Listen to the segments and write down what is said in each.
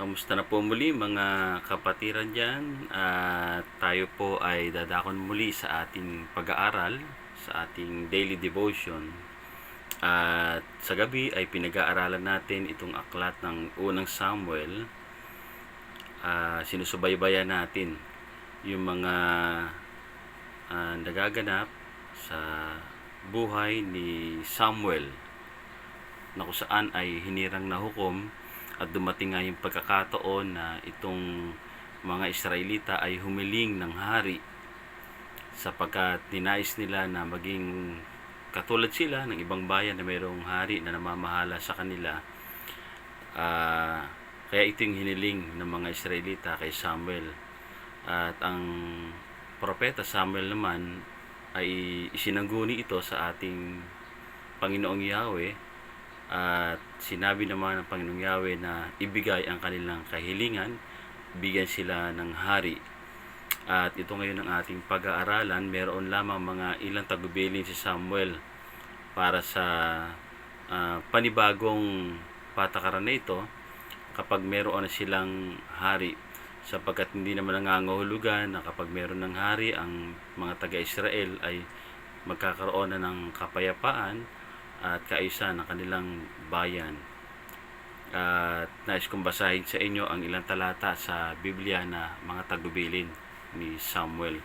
Kamusta na po muli mga kapatiran dyan? At tayo po ay dadakon muli sa ating pag-aaral, sa ating daily devotion. At sa gabi ay pinag-aaralan natin itong aklat ng unang Samuel. Sinusubaybayan natin yung mga nagaganap sa buhay ni Samuel, na kung saan ay hinirang na hukom at dumating nga yung pagkakataon na itong mga Israelita ay humiling ng hari sapagkat ninais nila na maging katulad sila ng ibang bayan na mayroong hari na namamahala sa kanila. Kaya ito yung hiniling ng mga Israelita kay Samuel. At ang propeta Samuel naman ay isinangguni ito sa ating Panginoong Yahweh. At sinabi naman ng Panginoong Yahweh na ibigay ang kanilang kahilingan, bigyan sila ng hari. At ito ngayon ang ating pag-aaralan. Meron lamang mga ilang tagubilin si Samuel para sa panibagong patakaran na ito kapag meron na silang hari, sapagkat hindi naman nangangahulugan na kapag meron ng hari ang mga taga-Israel ay magkakaroon na ng kapayapaan at kaisa ng kanilang bayan. At nais kong basahin sa inyo ang ilang talata sa Biblia na mga tagubilin ni Samuel.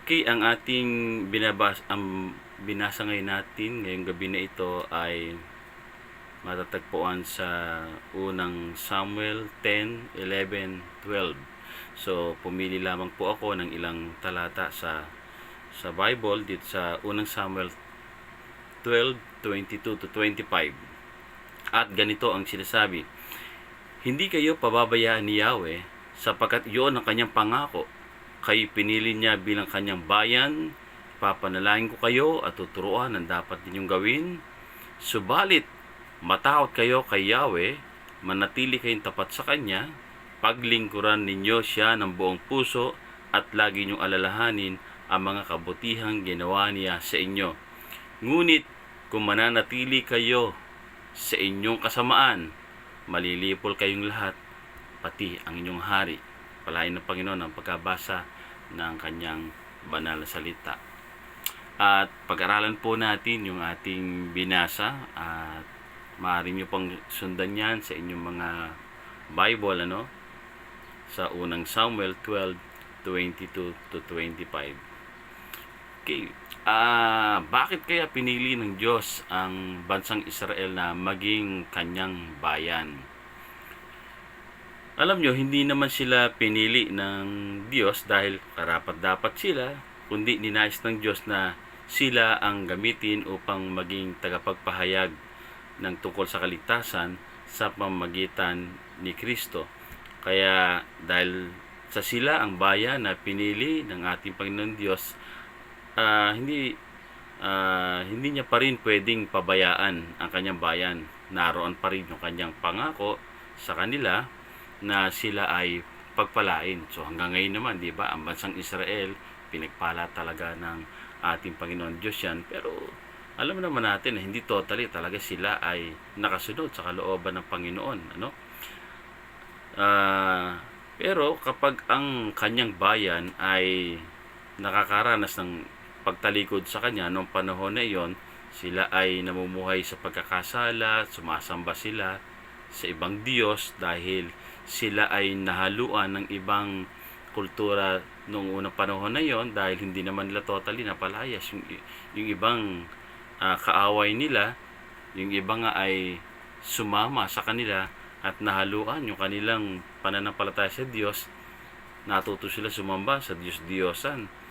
Okay, ang ating binasa ngayon natin ngayong gabi na ito ay matatagpuan sa unang Samuel 10, 11, 12. So, pumili lamang po ako ng ilang talata sa Bible dito sa unang Samuel 12:22 to 25. At ganito ang sinasabi: Hindi kayo pababayaan ni Yahweh, sapagkat iyon ang kanyang pangako. Kayo pinili niya bilang kanyang bayan. Papanalangin ko kayo at tuturuan ang dapat ninyong gawin. Subalit, matakot kayo kay Yahweh, manatili kayong tapat sa kanya, paglingkuran ninyo siya ng buong puso, at lagi ninyong alalahanin ang mga kabutihang ginawa niya sa inyo. Ngunit, kung mananatili kayo sa inyong kasamaan, malilipol kayong lahat, pati ang inyong hari. Palain ng Panginoon ang pagkabasa ng kanyang banal na salita. At pag-aralan po natin yung ating binasa, at maaari nyo pang sundan yan sa inyong mga Bible, sa unang Samuel 12:22 to 25. Okay. Bakit kaya pinili ng Diyos ang bansang Israel na maging kanyang bayan? Alam nyo, hindi naman sila pinili ng Diyos dahil karapat-dapat sila, kundi ninais ng Diyos na sila ang gamitin upang maging tagapagpahayag ng tungkol sa kaligtasan sa pamamagitan ni Kristo. Kaya dahil sa sila ang bayan na pinili ng ating Panginoon Diyos, hindi niya pa rin pwedeng pabayaan ang kanyang bayan. Naroon pa rin yung kanyang pangako sa kanila na sila ay pagpalain. So hanggang ngayon naman, di ba, ang bansang Israel, pinagpala talaga ng ating Panginoon Diyos yan. Pero alam naman natin na hindi totally talaga sila ay nakasunod sa kalooban ng Panginoon. Pero kapag ang kanyang bayan ay nakakaranas ng pagtalikod sa kanya noong panahon na iyon, sila ay namumuhay sa pagkakasala, sumasamba sila sa ibang Diyos dahil sila ay nahaluan ng ibang kultura noong unang panahon na iyon, dahil hindi naman nila totally napalayas yung ibang kaaway nila. Yung iba nga ay sumama sa kanila at nahaluan yung kanilang pananampalataya sa Diyos. Natuto sila sumamba sa Diyos-Diyosan.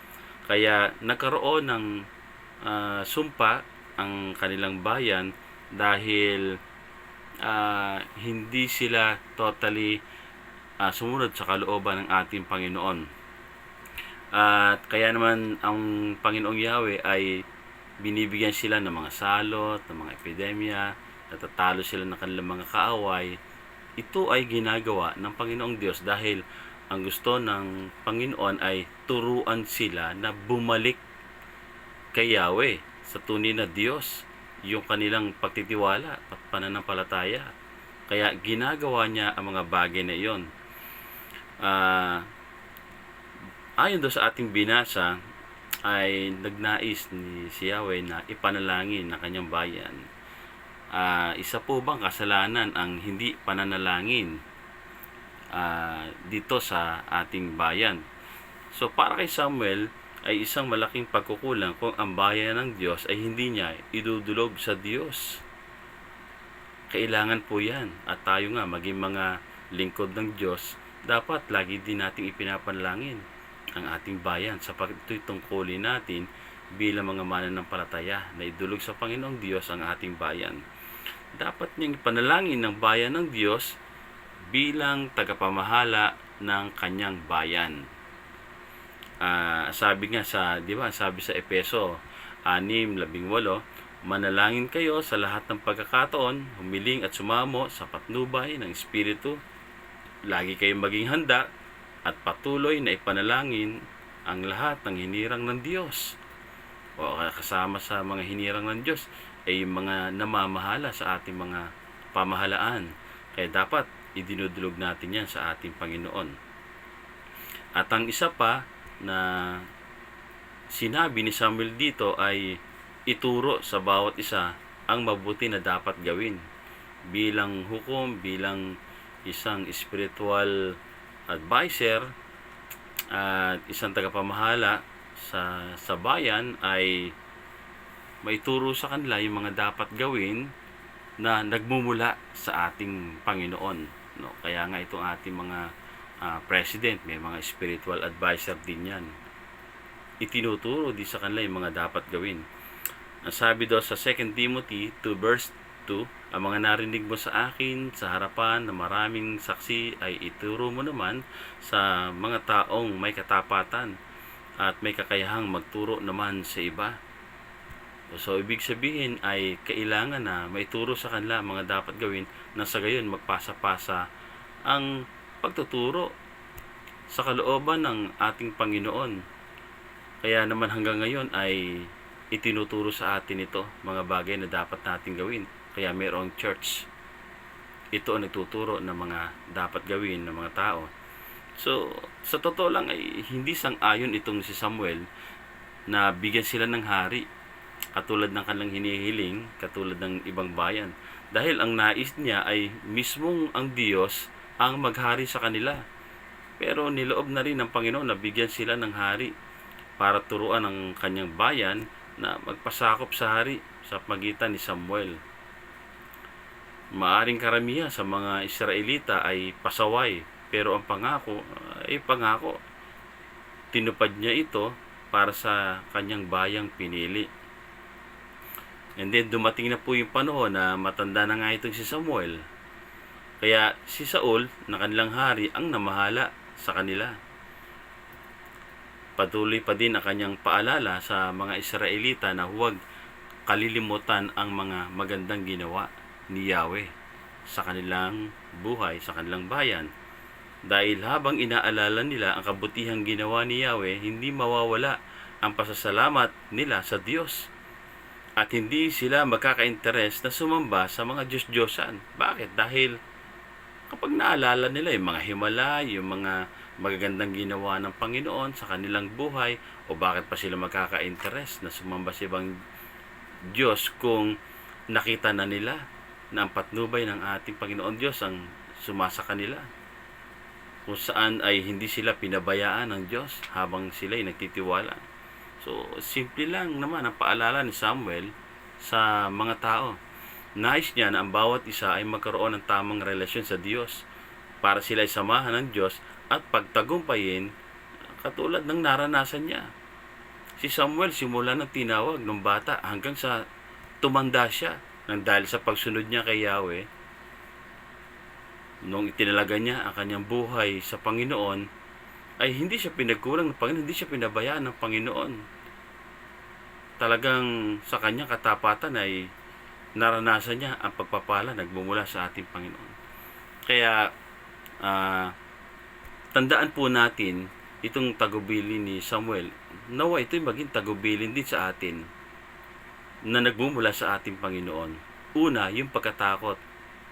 Kaya nagkaroon ng sumpa ang kanilang bayan dahil hindi sila totally sumunod sa kalooban ng ating Panginoon. At kaya naman ang Panginoong Yahweh ay binibigyan sila ng mga salot, ng mga epidemya, natatalo sila ng kanilang mga kaaway. Ito ay ginagawa ng Panginoong Diyos dahil ang gusto ng Panginoon ay turuan sila na bumalik kay Yahweh, sa tunay na Diyos, yung kanilang pagtitiwala at pananampalataya. Kaya ginagawa niya ang mga bagay na iyon. Ayon do sa ating binasa, ay nagnais ni si Yahweh na ipanalangin ang kanyang bayan. Isa po bang kasalanan ang hindi pananalangin dito sa ating bayan? So para kay Samuel ay isang malaking pagkukulang kung ang bayan ng Diyos ay hindi niya idudulog sa Diyos. Kailangan po yan. At tayo nga, maging mga lingkod ng Diyos, dapat lagi din nating ipinapanalangin ang ating bayan sapagkat ito'y tungkulin natin bilang mga mananampalataya na idulog sa Panginoong Diyos ang ating bayan. Dapat niyang ipanalangin ng bayan ng Diyos bilang tagapamahala ng kanyang bayan. Sabi nga sabi sa Efeso 6:18, manalangin kayo sa lahat ng pagkakataon, humiling at sumamo sa patnubay ng Espiritu. Lagi kayong maging handa at patuloy na ipanalangin ang lahat ng hinirang ng Diyos. O kasama sa mga hinirang ng Diyos ay yung mga namamahala sa ating mga pamahalaan. Kaya dapat idinudulog natin yan sa ating Panginoon. At ang isa pa na sinabi ni Samuel dito ay ituro sa bawat isa ang mabuti na dapat gawin bilang hukom, bilang isang spiritual advisor at isang tagapamahala sa bayan ay maituro sa kanila yung mga dapat gawin na nagmumula sa ating Panginoon, no? Kaya nga itong ating mga president, may mga spiritual advisor din yan. Itinuturo din sa kanila yung mga dapat gawin. Sabi daw sa 2 Timothy 2 verse 2, ang mga narinig mo sa akin sa harapan ng maraming saksi ay ituro mo naman sa mga taong may katapatan at may kakayahang magturo naman sa iba. So, ibig sabihin ay kailangan na maituro sa kanila mga dapat gawin na sa gayon magpasa-pasa ang pagtuturo sa kalooban ng ating Panginoon. Kaya naman hanggang ngayon ay itinuturo sa atin ito, mga bagay na dapat natin gawin. Kaya mayroong church. Ito ang nagtuturo ng mga dapat gawin ng mga tao. So, sa totoo lang ay hindi sang-ayon itong si Samuel na bigyan sila ng hari katulad ng kanilang hinihiling, katulad ng ibang bayan. Dahil ang nais niya ay mismong ang Diyos ang maghari sa kanila. Pero niloob na rin ng Panginoon na bigyan sila ng hari para turuan ang kanyang bayan na magpasakop sa hari sa pagitan ni Samuel. Maaring karamihan sa mga Israelita ay pasaway, pero ang pangako ay pangako. Tinupad niya ito para sa kanyang bayang pinili. And then dumating na po yung panahon na matanda na nga itong si Samuel. Kaya si Saul na kanilang hari ang namahala sa kanila. Patuloy pa din ang kanyang paalala sa mga Israelita na huwag kalilimutan ang mga magandang ginawa ni Yahweh sa kanilang buhay, sa kanilang bayan. Dahil habang inaalala nila ang kabutihang ginawa ni Yahweh, hindi mawawala ang pasasalamat nila sa Diyos. At hindi sila magkaka-interes na sumamba sa mga Diyos-Diyosan. Bakit? Dahil kapag naalala nila yung mga himala, yung mga magagandang ginawa ng Panginoon sa kanilang buhay, o bakit pa sila magkaka-interes na sumamba sa ibang Diyos kung nakita na nila na ang patnubay ng ating Panginoon Diyos ang sumasa kanila, kung saan ay hindi sila pinabayaan ng Diyos habang sila ay nagtitiwala. So, simple lang naman ang paalala ni Samuel sa mga tao. Nais niya na ang bawat isa ay magkaroon ng tamang relasyon sa Diyos para sila ay samahan ng Diyos at pagtagumpayin katulad ng naranasan niya. Si Samuel simula ng tinawag ng bata hanggang sa tumanda siya nang dahil sa pagsunod niya kay Yahweh. Nung itinalaga niya ang kanyang buhay sa Panginoon, ay hindi siya pinagkulang ng Panginoon, hindi siya pinabayaan ng Panginoon. Talagang sa kanyang katapatan ay naranasan niya ang pagpapala nagmumula sa ating Panginoon. Kaya tandaan po natin itong tagubilin ni Samuel. Nawa ito'y maging tagubilin din sa atin na nagmumula sa ating Panginoon. Una, yung pagkatakot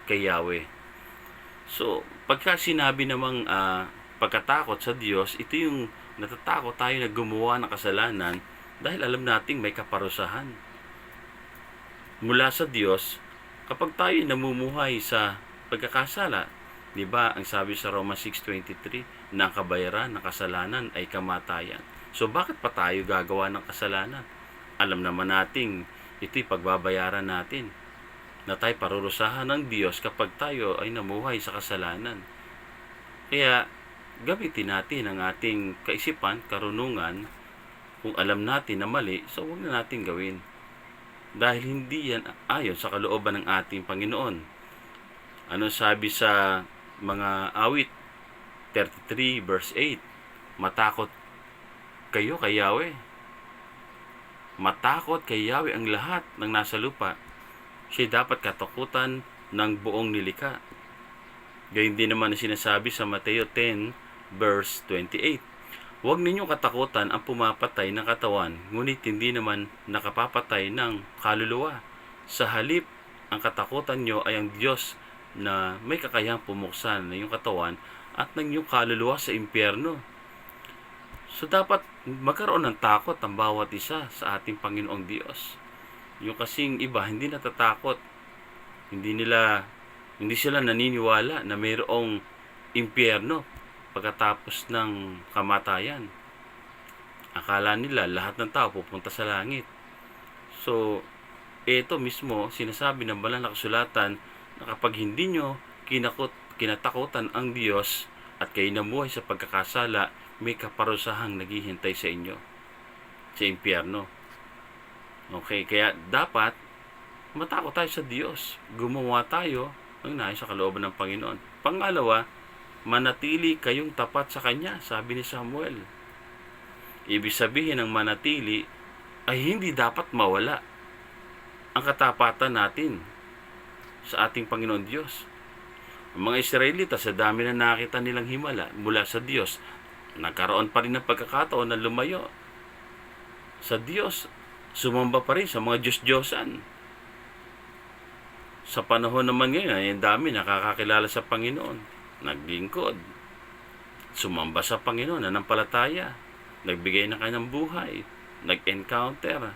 kay Yahweh. So, pagka sinabi namang pagkatakot sa Diyos, ito yung natatakot tayo na gumawa ng kasalanan dahil alam nating may kaparusahan mula sa Diyos kapag tayo namumuhay sa pagkakasala. Di ba, ang sabi sa Romans 6:23, na ang kabayaran ng kasalanan ay kamatayan. So, bakit pa tayo gagawa ng kasalanan? Alam naman nating ito'y pagbabayaran natin, na tayo parurusahan ng Diyos kapag tayo ay namuhay sa kasalanan. Kaya, gamitin natin ang ating kaisipan, karunungan. Kung alam natin na mali, so huwag na natin gawin. Dahil hindi yan ayon sa kalooban ng ating Panginoon. Ano sabi sa mga awit 33 verse 8? Matakot kayo kay Yahweh. Matakot kay Yahweh ang lahat ng nasa lupa. Siya dapat katakutan ng buong nilikha. Gayun din naman ang sinasabi sa Mateo 10 verse 28. Huwag ninyong katakutan ang pumapatay ng katawan, ngunit hindi naman nakapapatay ng kaluluwa. Sa halip, ang katakutan nyo ay ang Diyos na may kakayahang pumuksan ng iyong katawan at ng iyong kaluluwa sa impyerno. So dapat magkaroon ng takot ang bawat isa sa ating Panginoong Diyos. Yung kasing iba hindi natatakot. Hindi sila naniniwala na mayroong impyerno pagkatapos ng kamatayan. Akala nila lahat ng tao pupunta sa langit. So, ito mismo sinasabi ng banal na kasulatan na kapag hindi nyo kinatakutan ang Diyos at kayo namuhay sa pagkakasala, may kaparusahang naghihintay sa inyo sa impyerno. Okay, kaya dapat matakot tayo sa Diyos. Gumawa tayo ng nais sa kalooban ng Panginoon. Pangalawa, manatili kayong tapat sa Kanya, sabi ni Samuel. Ibig sabihin ng manatili ay hindi dapat mawala ang katapatan natin sa ating Panginoon Diyos. Ang mga Israelita, sa dami na nakita nilang himala mula sa Diyos, nagkaroon pa rin ng pagkakataon na lumayo sa Diyos. Sumamba pa rin sa mga Diyos-Diyosan. Sa panahon naman ngayon, ay dami nakakakilala sa Panginoon. Naglingkod, sumamba sa Panginoon, nanampalataya, nagbigay ng kanyang buhay, nag-encounter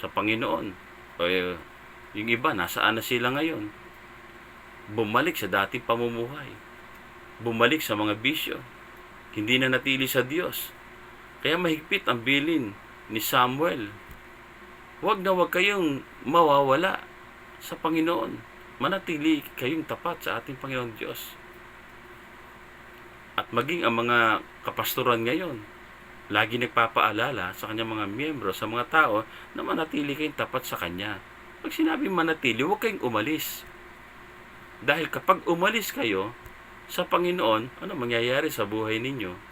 sa Panginoon. O yung iba, nasaan na sila ngayon? Bumalik sa dating pamumuhay, bumalik sa mga bisyo, hindi na natili sa Diyos. Kaya mahigpit ang bilin ni Samuel. Huwag kayong mawawala sa Panginoon. Manatili kayong tapat sa ating Panginoong Diyos. At maging ang mga kapastoran ngayon, lagi nagpapaalala sa kanyang mga miyembro, sa mga tao, na manatili kayong tapat sa Kanya. Pag sinabing manatili, huwag kayong umalis. Dahil kapag umalis kayo sa Panginoon, ano mangyayari sa buhay ninyo?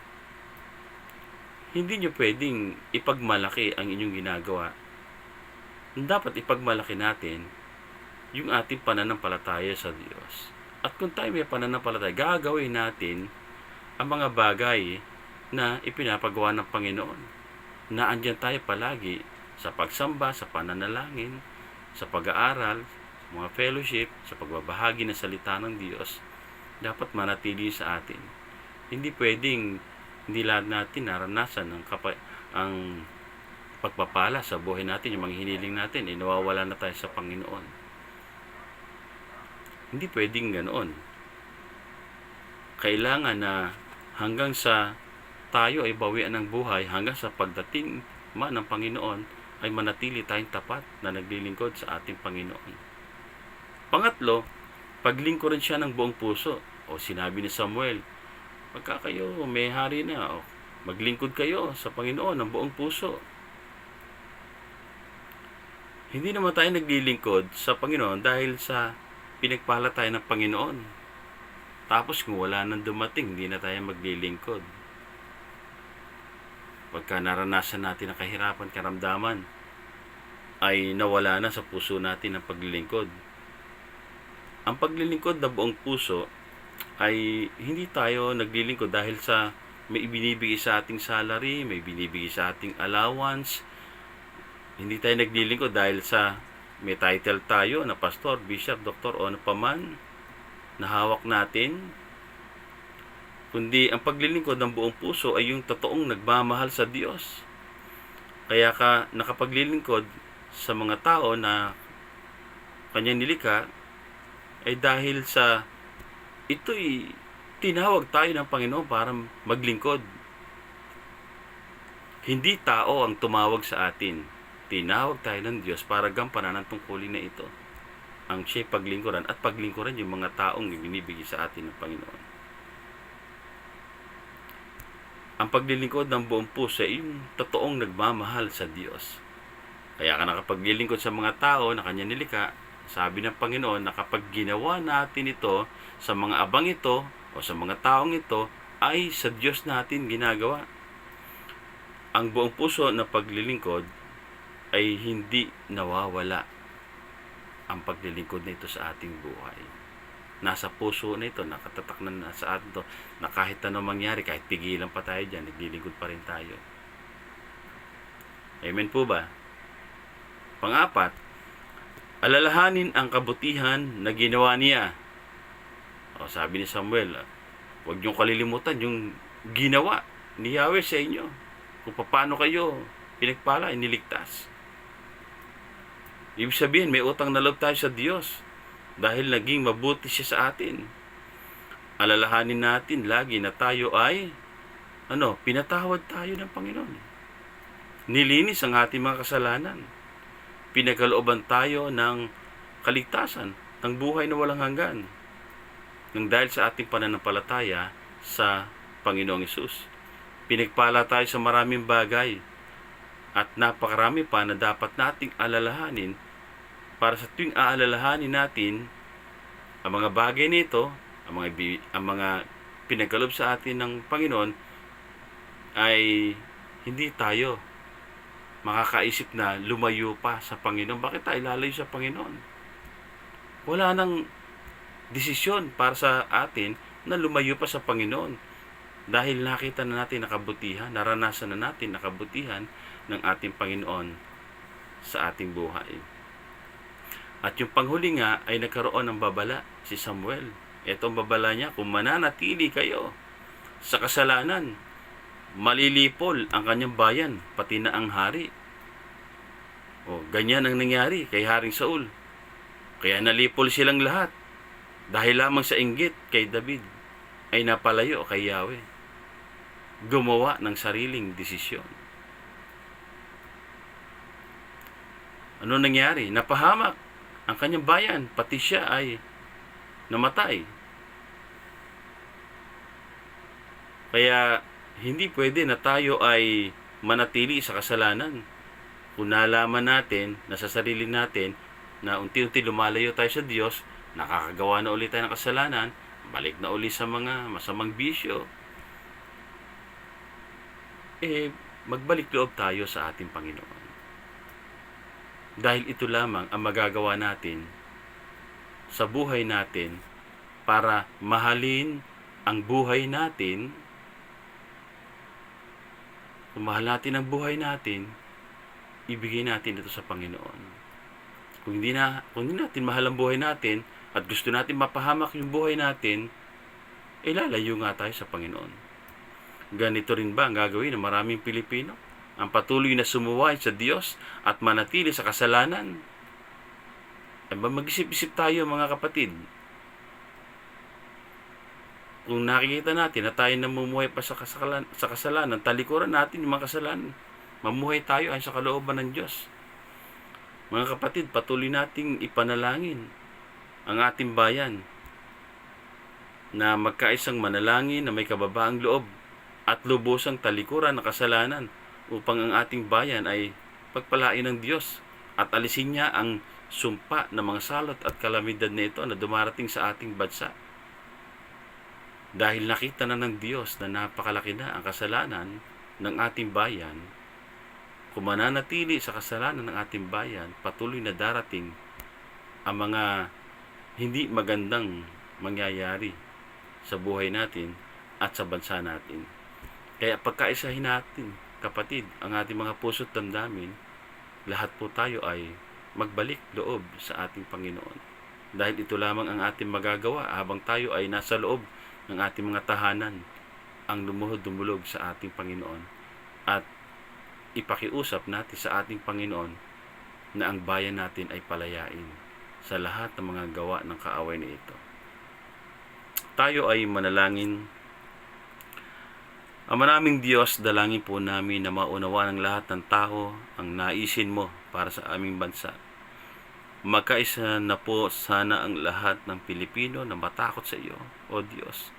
Hindi nyo pwedeng ipagmalaki ang inyong ginagawa. Dapat ipagmalaki natin yung ating pananampalataya sa Diyos. At kung tayo may pananampalataya, gagawin natin ang mga bagay na ipinapagawa ng Panginoon. Na andyan tayo palagi sa pagsamba, sa pananalangin, sa pag-aaral, sa mga fellowship, sa pagbabahagi ng salita ng Diyos. Dapat manatili sa atin. Hindi pwedeng hindi lahat natin naranasan ang pagpapala sa buhay natin, yung mga hiniling natin, nawawala na tayo sa Panginoon. Hindi pwedeng ganoon. Kailangan na hanggang sa tayo ay bawian ng buhay, hanggang sa pagdating ng Panginoon, ay manatili tayong tapat na naglilingkod sa ating Panginoon. Pangatlo, paglingkuran siya ng buong puso. O sinabi ni Samuel, pagka kayo may hari na, maglingkod kayo sa Panginoon ng buong puso. Hindi naman tayo naglilingkod sa Panginoon dahil sa pinagpala tayo ng Panginoon. Tapos kung wala nang dumating, hindi na tayo maglilingkod. Pagka naranasan natin ang kahirapan, karamdaman, ay nawala na sa puso natin ang paglilingkod. Ang paglilingkod na buong puso ay hindi tayo naglilingkod dahil sa may ibinibigay sa ating salary, may binibigay sa ating allowance. Hindi tayo naglilingkod dahil sa may title tayo na pastor, bishop, doktor o ano paman. na hawak natin, kundi ang paglilingkod ng buong puso ay yung totoong nagmamahal sa Diyos. Kaya ka nakapaglilingkod sa mga tao na kanyang nilikha ay dahil sa ito'y tinawag tayo ng Panginoon para maglingkod. Hindi tao ang tumawag sa atin. Tinawag tayo ng Diyos para gampanan ang tungkulin na ito. Ang siya'y paglingkuran at paglingkuran yung mga taong binibigay sa atin ng Panginoon. Ang paglilingkod ng buong puso ay yung totoong nagmamahal sa Diyos. Kaya ka nakapaglilingkod sa mga tao na kanya nilikha, sabi ng Panginoon na kapag ginawa natin ito sa mga abang ito o sa mga taong ito, ay sa Diyos natin ginagawa. Ang buong puso na paglilingkod ay hindi nawawala. Ang paglilingkod na ito sa ating buhay. Nasa puso na ito, nakatatak na sa atin ito, na kahit anong mangyari, kahit pigilan pa tayo dyan, naglilingkod pa rin tayo. Amen po ba? Pang-apat, alalahanin ang kabutihan na ginawa niya. O, sabi ni Samuel, huwag niyong kalilimutan yung ginawa ni Yahweh sa inyo. Kung paano kayo pinagpala, iniligtas. Ibig sabihin, may utang na loob tayo sa Diyos dahil naging mabuti siya sa atin. Alalahanin natin lagi na tayo ay pinatawad tayo ng Panginoon. Nilinis ang ating mga kasalanan. Pinagkalooban tayo ng kaligtasan, ng buhay na walang hanggan. Nang dahil sa ating pananampalataya sa Panginoong Hesus. Pinagpala tayo sa maraming bagay at napakarami pa na dapat nating alalahanin para sa tuwing aalalahanin natin ang mga bagay nito, ang mga pinagkaloob sa atin ng Panginoon, ay hindi tayo makakaisip na lumayo pa sa Panginoon. Bakit tayo lalayo sa Panginoon? Wala nang desisyon para sa atin na lumayo pa sa Panginoon dahil nakita na natin nakabutihan, naranasan na natin nakabutihan ng ating Panginoon sa ating buhay. At yung panghuli nga ay nagkaroon ng babala si Samuel. Itong babala niya, kung mananatili kayo sa kasalanan, malilipol ang kanyang bayan, pati na ang hari. Ganyan ang nangyari kay Haring Saul. Kaya nalipol silang lahat. Dahil lamang sa inggit kay David ay napalayo kay Yahweh. Gumawa ng sariling desisyon. Ano nangyari? Napahamak ang kanyang bayan, pati siya ay namatay. Kaya hindi pwede na tayo ay manatili sa kasalanan. Kung nalaman natin na sa sarili natin na unti-unti lumalayo tayo sa Diyos, nakakagawa na ulit tayo ng kasalanan, balik na ulit sa mga masamang bisyo, magbalik loob tayo sa ating Panginoon. Dahil ito lamang ang magagawa natin sa buhay natin para mahalin ang buhay natin. Kung mahal natin ang buhay natin, ibigay natin ito sa Panginoon. Kung hindi natin mahal ang buhay natin at gusto natin mapahamak yung buhay natin, lalayo nga tayo sa Panginoon. Ganito rin ba ang gagawin ng maraming Pilipino? Ang patuloy na sumuway sa Diyos at manatili sa kasalanan? Mag-isip-isip tayo mga kapatid. Kung nakikita natin na tayo namumuhay pa sa kasalanan, talikuran natin yung mga kasalanan. Mamuhay tayo ay sa kalooban ng Diyos. Mga kapatid, patuloy nating ipanalangin ang ating bayan na magkaisang manalangin na may kababaang loob at lubusang talikuran ng kasalanan upang ang ating bayan ay pagpalain ng Diyos at alisin niya ang sumpa ng mga salot at kalamidad na ito na dumarating sa ating bansa. Dahil nakita na ng Diyos na napakalaki na ang kasalanan ng ating bayan, kung mananatili sa kasalanan ng ating bayan, patuloy na darating ang mga hindi magandang mangyayari sa buhay natin at sa bansa natin. Kaya pagkaisahin natin, kapatid, ang ating mga puso't damdamin, lahat po tayo ay magbalik loob sa ating Panginoon. dahil ito lamang ang ating magagawa habang tayo ay nasa loob ng ating mga tahanan, ang lumuhod-dumulog sa ating Panginoon at ipakiusap natin sa ating Panginoon na ang bayan natin ay palayain sa lahat ng mga gawa ng kaaway na ito. Tayo ay manalangin. Ama naming Diyos, dalangin po namin na maunawa ng lahat ng tao ang naisin mo para sa aming bansa. Magkaisa na po sana ang lahat ng Pilipino na matakot sa iyo, O Diyos,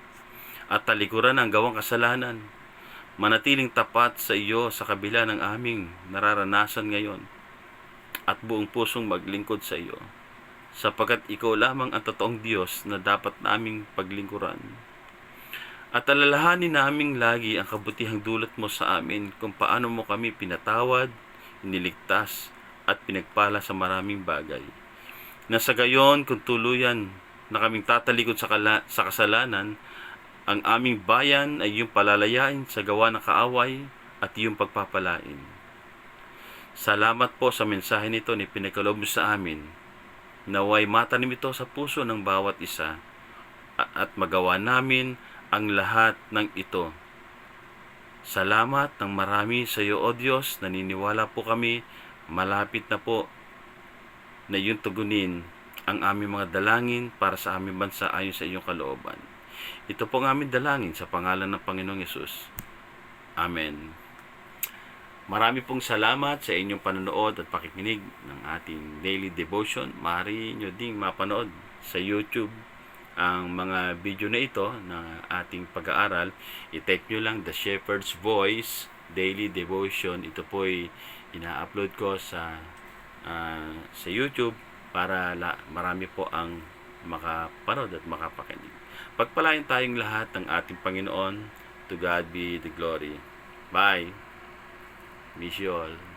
at talikuran ang gawang kasalanan, manatiling tapat sa iyo sa kabila ng aming nararanasan ngayon, at buong pusong maglingkod sa iyo, sapagkat ikaw lamang ang totoong Diyos na dapat naming paglingkuran. At alalahanin naming lagi ang kabutihang dulot mo sa amin kung paano mo kami pinatawad, iniligtas, at pinagpala sa maraming bagay. Na sa gayon, kung tuluyan na kaming tatalikod sa kasalanan, ang aming bayan ay iyong palalayain sa gawa ng kaaway at iyong pagpapalain. Salamat po sa mensahe nito na pinagkaloob mo sa amin. Naway matanim ito sa puso ng bawat isa at magawa namin ang lahat ng ito. Salamat ng marami sa iyo, O Diyos. Naniniwala po kami, malapit na po na iyong tugunin ang aming mga dalangin para sa aming bansa ayon sa iyong kalooban. Ito po ang aming dalangin sa pangalan ng Panginoong Yesus. Amen. Marami pong salamat sa inyong panonood at pakikinig ng ating daily devotion. Maaari nyo ding mapanood sa YouTube ang mga video na ito na ating pag-aaral. I-type nyo lang The Shepherd's Voice Daily Devotion. Ito po ay ina-upload ko sa YouTube para marami po ang makapanood at makapakinig. Pagpalain tayong lahat ng ating Panginoon. To God be the glory. Bye. Miss you all.